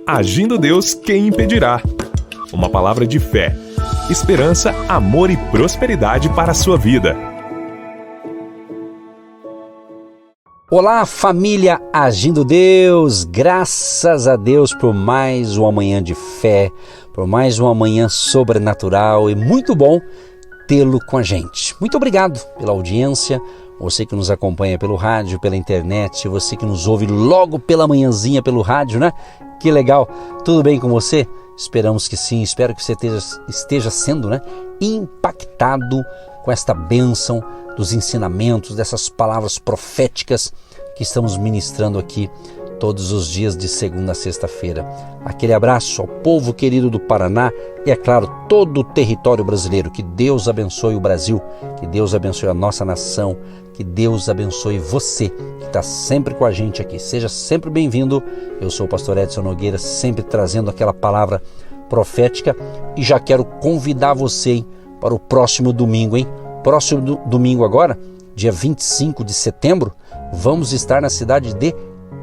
Agindo Deus, quem impedirá? Uma palavra de fé, esperança, amor e prosperidade para a sua vida. Olá, família Agindo Deus, graças a Deus por mais uma manhã de fé, por mais uma manhã sobrenatural e muito bom tê-lo com a gente. Muito obrigado pela audiência, você que nos acompanha pelo rádio, pela internet, você que nos ouve logo pela manhãzinha pelo rádio, né? Que legal, tudo bem com você? Esperamos que sim, espero que você esteja sendo impactado com esta bênção dos ensinamentos, dessas palavras proféticas que estamos ministrando aqui todos os dias de segunda a sexta-feira. Aquele abraço ao povo querido do Paraná e, é claro, todo o território brasileiro. Que Deus abençoe o Brasil, que Deus abençoe a nossa nação, que Deus abençoe você que está sempre com a gente aqui. Seja sempre bem-vindo. Eu sou o pastor Edson Nogueira, sempre trazendo aquela palavra profética e já quero convidar você para o próximo domingo, Próximo domingo agora, dia 25 de setembro, vamos estar na cidade de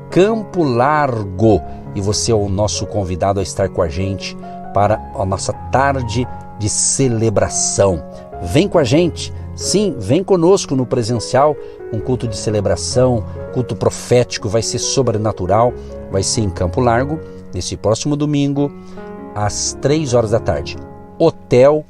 Campo Largo e você é o nosso convidado a estar com a gente para a nossa tarde de celebração. Vem com a gente, sim, vem conosco no presencial, um culto de celebração, culto profético, vai ser sobrenatural, vai ser em Campo Largo, nesse próximo domingo, às 3 horas da tarde. Hotel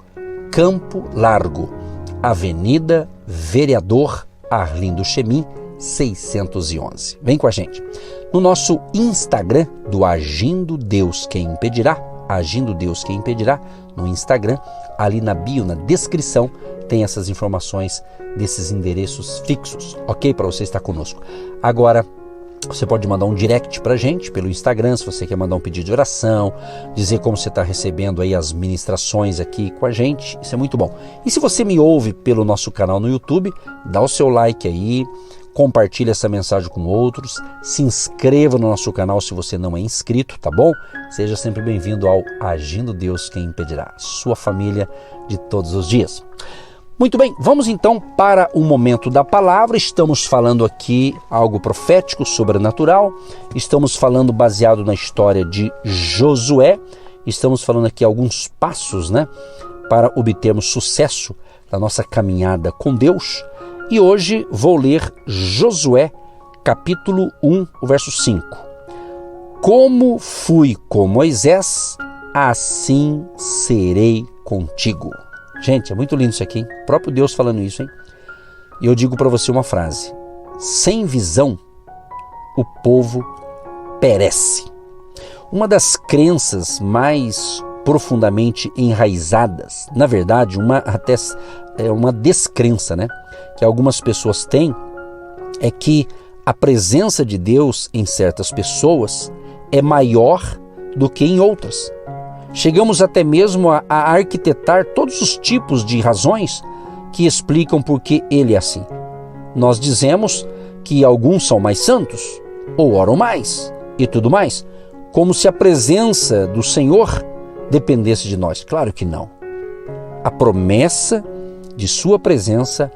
Campo Largo, Avenida Vereador Arlindo Chemin, 611. Vem com a gente. No nosso Instagram do Agindo Deus Quem Impedirá, Agindo Deus Quem Impedirá, no Instagram, ali na bio, na descrição, tem essas informações desses endereços fixos, ok? Para você estar conosco. Agora, você pode mandar um direct pra gente pelo Instagram, se você quer mandar um pedido de oração, dizer como você está recebendo aí as ministrações aqui com a gente, isso é muito bom. E se você me ouve pelo nosso canal no YouTube, dá o seu like aí, compartilha essa mensagem com outros, se inscreva no nosso canal se você não é inscrito, tá bom? Seja sempre bem-vindo ao Agindo Deus Quem Impedirá, sua família de todos os dias. Muito bem, vamos então para o momento da palavra. Estamos falando aqui algo profético, sobrenatural. Estamos falando baseado na história de Josué. Estamos falando aqui alguns passos, para obtermos sucesso na nossa caminhada com Deus. E hoje vou ler Josué, capítulo 1, o verso 5. Como fui com Moisés, assim serei contigo. Gente, é muito lindo isso aqui, hein? O próprio Deus falando isso, hein? E eu digo para você uma frase: sem visão, o povo perece. Uma das crenças mais profundamente enraizadas, na verdade, uma descrença, que algumas pessoas têm, é que a presença de Deus em certas pessoas é maior do que em outras. Chegamos até mesmo a arquitetar todos os tipos de razões que explicam por que ele é assim. Nós dizemos que alguns são mais santos, ou oram mais, e tudo mais, como se a presença do Senhor dependesse de nós. Claro que não. A promessa de sua presença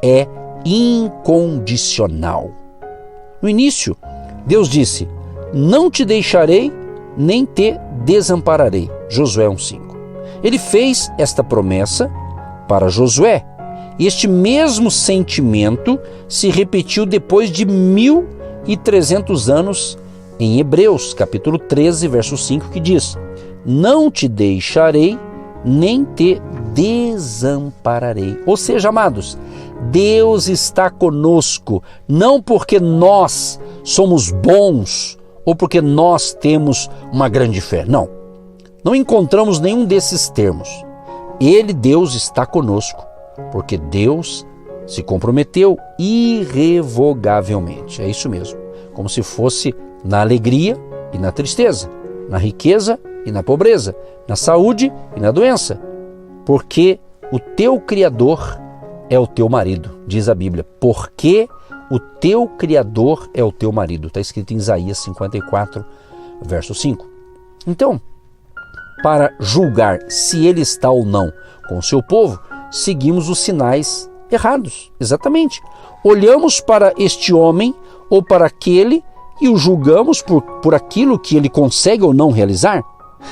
é incondicional. No início, Deus disse: não te deixarei, nem te desampararei. Josué 1,5. Ele fez esta promessa para Josué. E este mesmo sentimento se repetiu depois de 1.300 anos em Hebreus, capítulo 13, verso 5, que diz: não te deixarei, nem te desampararei. Ou seja, amados, Deus está conosco, não porque nós somos bons ou porque nós temos uma grande fé. Não encontramos nenhum desses termos. Deus está conosco, porque Deus se comprometeu irrevogavelmente. É isso mesmo. Como se fosse na alegria e na tristeza, na riqueza e na pobreza, na saúde e na doença. Porque o teu Criador é o teu marido, diz a Bíblia. Porque o teu Criador é o teu marido. Está escrito em Isaías 54, verso 5. Então, para julgar se ele está ou não com o seu povo, seguimos os sinais errados. Exatamente. Olhamos para este homem ou para aquele e o julgamos por aquilo que ele consegue ou não realizar?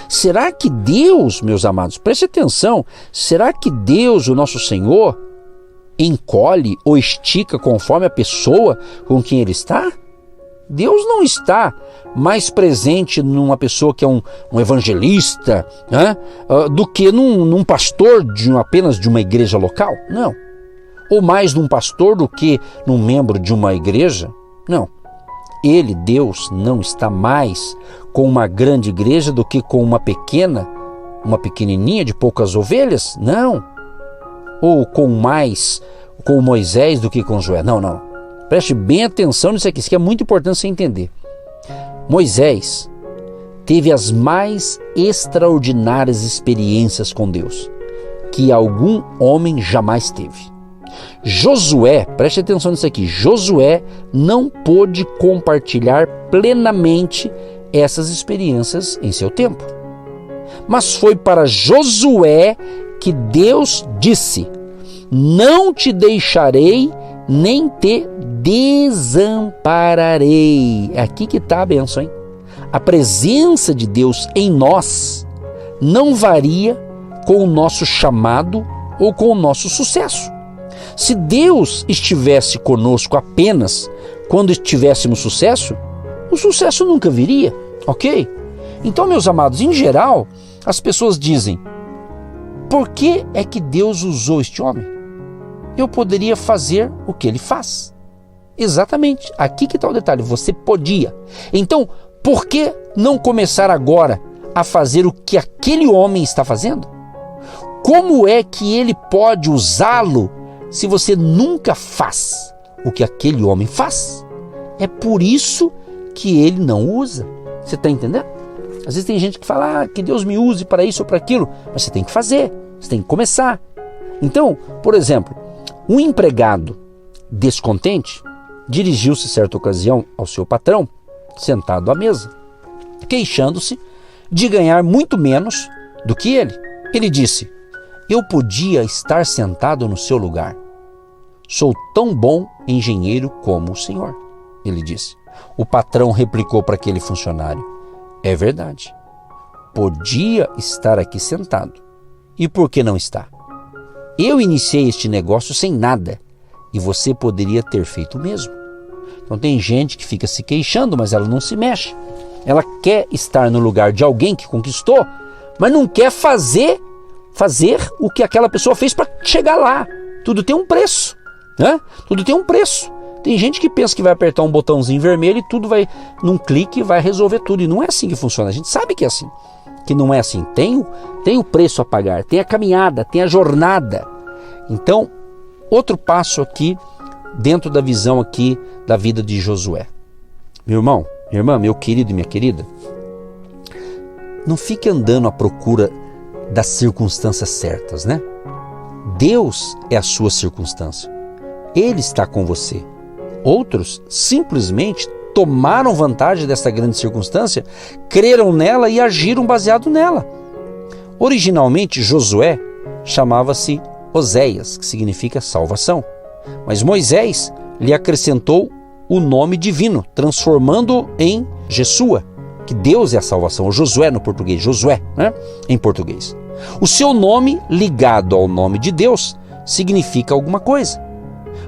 Será que Deus, meus amados, preste atenção, será que Deus, o nosso Senhor, encolhe ou estica conforme a pessoa com quem ele está? Deus não está mais presente numa pessoa que é um evangelista, né, do que num pastor apenas de uma igreja local? Não. Ou mais num pastor do que num membro de uma igreja? Não. Ele, Deus, não está mais com uma grande igreja do que com uma pequenininha de poucas ovelhas? Não. Ou com Moisés do que com Joé? Não. Preste bem atenção nisso aqui, isso aqui é muito importante você entender. Moisés teve as mais extraordinárias experiências com Deus que algum homem jamais teve. Josué, preste atenção nisso aqui, Josué não pôde compartilhar plenamente essas experiências em seu tempo. Mas foi para Josué que Deus disse: não te deixarei nem te desampararei. É aqui que está a bênção, hein? A presença de Deus em nós não varia com o nosso chamado ou com o nosso sucesso. Se Deus estivesse conosco apenas quando tivéssemos sucesso, o sucesso nunca viria, ok? Então, meus amados, em geral, as pessoas dizem: por que é que Deus usou este homem? Eu poderia fazer o que ele faz. Exatamente, aqui que está o detalhe, você podia. Então, por que não começar agora a fazer o que aquele homem está fazendo? Como é que ele pode usá-lo se você nunca faz o que aquele homem faz? É por isso que ele não usa. Você está entendendo? Às vezes tem gente que fala que Deus me use para isso ou para aquilo, mas você tem que fazer, você tem que começar. Então, por exemplo, um empregado descontente dirigiu-se certa ocasião ao seu patrão, sentado à mesa, queixando-se de ganhar muito menos do que ele. Ele disse: eu podia estar sentado no seu lugar. Sou tão bom engenheiro como o senhor, ele disse. O patrão replicou para aquele funcionário: é verdade, podia estar aqui sentado. E por que não está? Eu iniciei este negócio sem nada e você poderia ter feito o mesmo. Então tem gente que fica se queixando, mas ela não se mexe. Ela quer estar no lugar de alguém que conquistou, mas não quer fazer o que aquela pessoa fez para chegar lá. Tudo tem um preço, né? Tudo tem um preço. Tem gente que pensa que vai apertar um botãozinho vermelho e tudo vai, num clique, vai resolver tudo. E não é assim que funciona. A gente sabe que é assim. Que não é assim. Tem o preço a pagar, tem a caminhada, tem a jornada. Então, outro passo aqui, dentro da visão aqui da vida de Josué. Meu irmão, minha irmã, meu querido e minha querida, não fique andando à procura das circunstâncias certas, né? Deus é a sua circunstância. Ele está com você. Outros simplesmente tomaram vantagem dessa grande circunstância, creram nela e agiram baseado nela. Originalmente, Josué chamava-se Oséias, que significa salvação. Mas Moisés lhe acrescentou o nome divino, transformando-o em Jesua, que Deus é a salvação. O Josué no português, Josué, né? Em português. O seu nome, ligado ao nome de Deus, significa alguma coisa.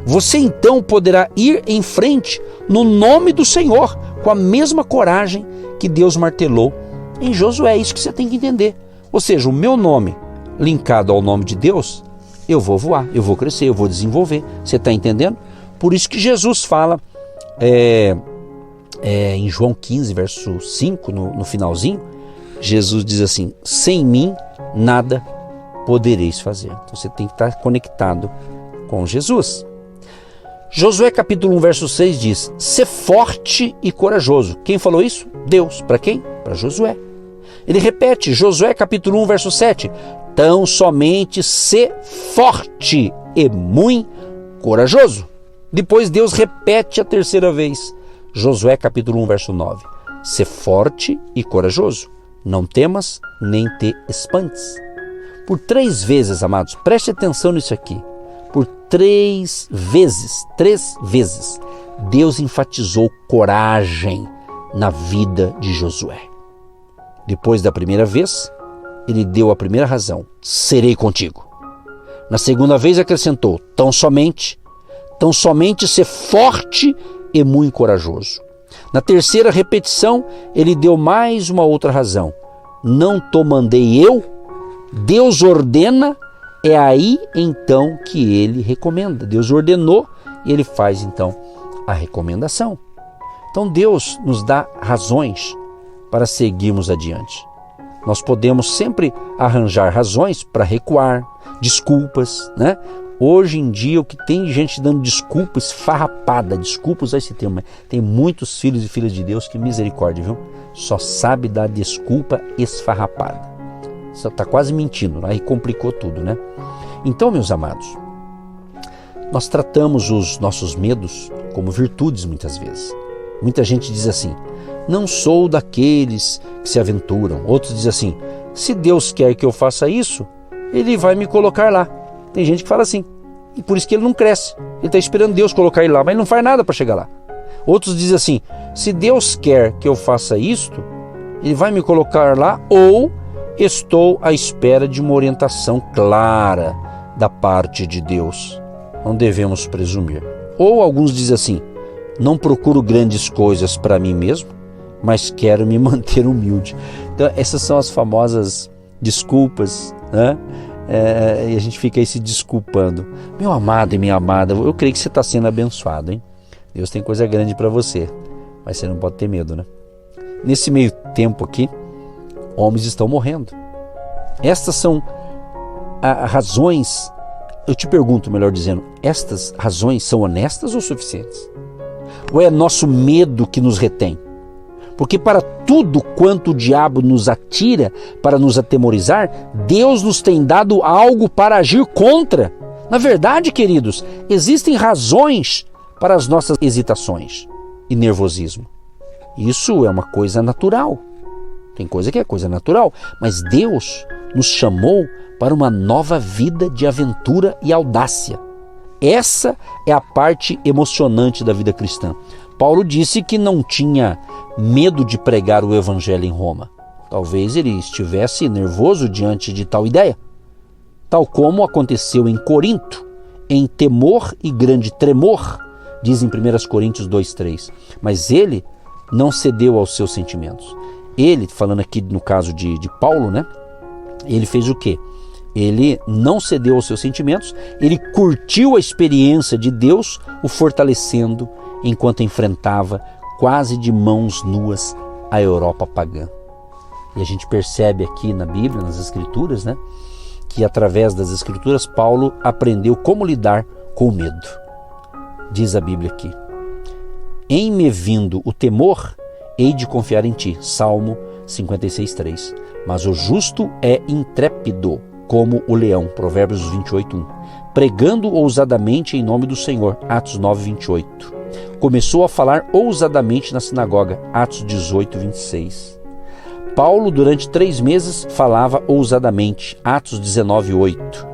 Você então poderá ir em frente no nome do Senhor, com a mesma coragem que Deus martelou em Josué. É isso que você tem que entender. Ou seja, o meu nome linkado ao nome de Deus, eu vou voar, eu vou crescer, eu vou desenvolver. Você está entendendo? Por isso que Jesus fala em João 15, verso 5, no finalzinho, Jesus diz assim: sem mim nada podereis fazer. Então você tem que estar conectado com Jesus. Josué capítulo 1, verso 6 diz: sê forte e corajoso. Quem falou isso? Deus. Para quem? Para Josué. Ele repete, Josué capítulo 1, verso 7: tão somente sê forte e muito corajoso. Depois Deus repete a terceira vez, Josué capítulo 1, verso 9: sê forte e corajoso, não temas nem te espantes. Por 3 vezes, amados, preste atenção nisso aqui. Por 3 vezes, Deus enfatizou coragem na vida de Josué. Depois da primeira vez, ele deu a primeira razão: serei contigo. Na segunda vez acrescentou: tão somente ser forte e muito corajoso. Na terceira repetição, ele deu mais uma outra razão: não te mandei eu, Deus ordena, é aí então que ele recomenda. Deus ordenou e ele faz então a recomendação. Então Deus nos dá razões para seguirmos adiante. Nós podemos sempre arranjar razões para recuar, desculpas, né? Hoje em dia o que tem gente dando desculpa esfarrapada, desculpa usar esse termo, mas tem muitos filhos e filhas de Deus que misericórdia, viu? Só sabe dar desculpa esfarrapada. Só está quase mentindo, aí complicou tudo, né? Então, meus amados, nós tratamos os nossos medos como virtudes muitas vezes. Muita gente diz assim: não sou daqueles que se aventuram. Outros dizem assim: se Deus quer que eu faça isso, Ele vai me colocar lá. Tem gente que fala assim, e por isso que ele não cresce. Ele está esperando Deus colocar ele lá, mas ele não faz nada para chegar lá. Outros dizem assim: se Deus quer que eu faça isto, Ele vai me colocar lá, ou estou à espera de uma orientação clara da parte de Deus. Não devemos presumir. Ou alguns dizem assim: não procuro grandes coisas para mim mesmo, mas quero me manter humilde. Então essas são as famosas desculpas, né? E a gente fica aí se desculpando. Meu amado e minha amada, eu creio que você está sendo abençoado, hein? Deus tem coisa grande para você, mas você não pode ter medo, né? Nesse meio tempo aqui, homens estão morrendo. Estas são razões, eu te pergunto, melhor dizendo, estas razões são honestas ou suficientes? Ou é nosso medo que nos retém? Porque para tudo quanto o diabo nos atira para nos atemorizar, Deus nos tem dado algo para agir contra. Na verdade, queridos, existem razões para as nossas hesitações e nervosismo. Isso é uma coisa natural. Tem coisa que é coisa natural, mas Deus nos chamou para uma nova vida de aventura e audácia. Essa é a parte emocionante da vida cristã. Paulo disse que não tinha medo de pregar o evangelho em Roma. Talvez ele estivesse nervoso diante de tal ideia. Tal como aconteceu em Corinto, em temor e grande tremor, diz em 1 Coríntios 2,3. Mas ele não cedeu aos seus sentimentos. Ele, falando aqui no caso de Paulo, né? Ele fez o quê? Ele não cedeu aos seus sentimentos, ele curtiu a experiência de Deus, o fortalecendo enquanto enfrentava quase de mãos nuas a Europa pagã. E a gente percebe aqui na Bíblia, nas Escrituras, né, que através das Escrituras Paulo aprendeu como lidar com o medo. Diz a Bíblia aqui: em me vindo o temor, hei de confiar em ti. Salmo 56,3. Mas o justo é intrépido como o leão. Provérbios 28,1. Pregando ousadamente em nome do Senhor. Atos 9,28. Começou a falar ousadamente na sinagoga. Atos 18,26. Paulo, durante 3 meses, falava ousadamente. Atos 19,8.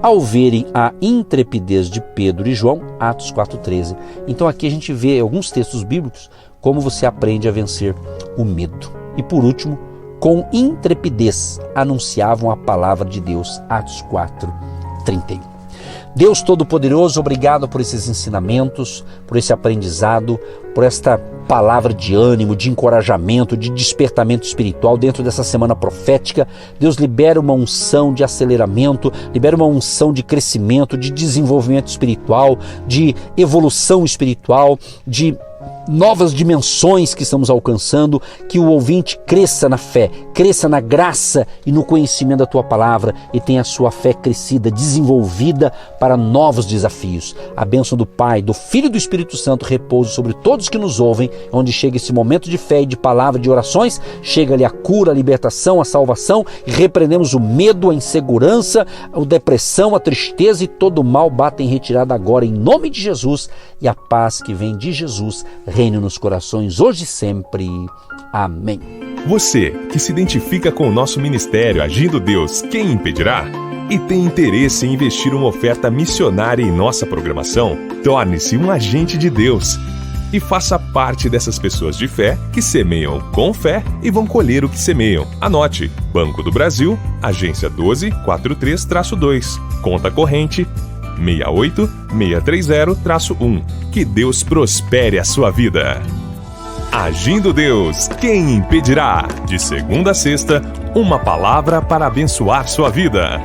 Ao verem a intrepidez de Pedro e João, Atos 4,13. Então aqui a gente vê alguns textos bíblicos como você aprende a vencer o medo. E por último, com intrepidez anunciavam a palavra de Deus, Atos 4,31. Deus Todo-Poderoso, obrigado por esses ensinamentos, por esse aprendizado, por esta palavra de ânimo, de encorajamento, de despertamento espiritual dentro dessa semana profética. Deus, libera uma unção de aceleramento, libera uma unção de crescimento, de desenvolvimento espiritual, de evolução espiritual, de novas dimensões que estamos alcançando, que o ouvinte cresça na fé, cresça na graça e no conhecimento da Tua Palavra e tenha a sua fé crescida, desenvolvida para novos desafios. A bênção do Pai, do Filho e do Espírito Santo repouse sobre todos que nos ouvem, onde chega esse momento de fé e de palavra, de orações, chega-lhe a cura, a libertação, a salvação, e repreendemos o medo, a insegurança, a depressão, a tristeza e todo o mal bata em retirada agora, em nome de Jesus, e a paz que vem de Jesus reine nos corações hoje e sempre. Amém. Você que se identifica com o nosso ministério Agindo Deus, quem impedirá? E tem interesse em investir uma oferta missionária em nossa programação? Torne-se um agente de Deus. e faça parte dessas pessoas de fé que semeiam com fé e vão colher o que semeiam. Anote: Banco do Brasil, agência 1243-2, conta corrente 68630-1. Que Deus prospere a sua vida. Agindo Deus, quem impedirá? De segunda a sexta, uma palavra para abençoar sua vida.